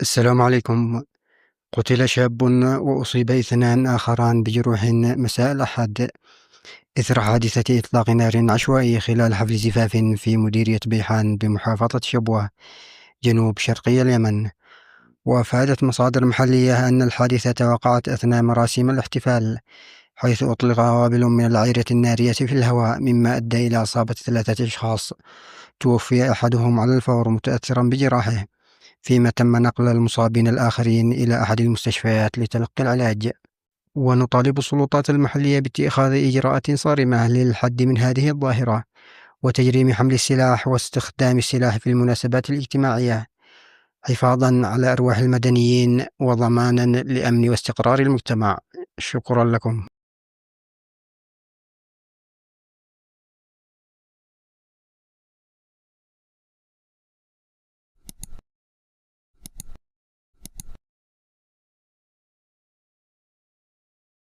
السلام عليكم. قتل شاب وأصيب اثنان آخران بجروح مساء الأحد إثر حادثة إطلاق نار عشوائي خلال حفل زفاف في مديرية بيحان بمحافظة شبوة جنوب شرقي اليمن. وأفادت مصادر محلية أن الحادثة وقعت أثناء مراسم الاحتفال، حيث أطلق وابل من العيرة النارية في الهواء مما أدى إلى إصابة 3 أشخاص، توفي أحدهم على الفور متأثرا بجراحه، فيما تم نقل المصابين الآخرين إلى أحد المستشفيات لتلقي العلاج. ونطالب السلطات المحلية باتخاذ إجراءات صارمة للحد من هذه الظاهرة وتجريم حمل السلاح واستخدام السلاح في المناسبات الاجتماعية، حفاظا على أرواح المدنيين وضمانا لأمن واستقرار المجتمع. شكرا لكم.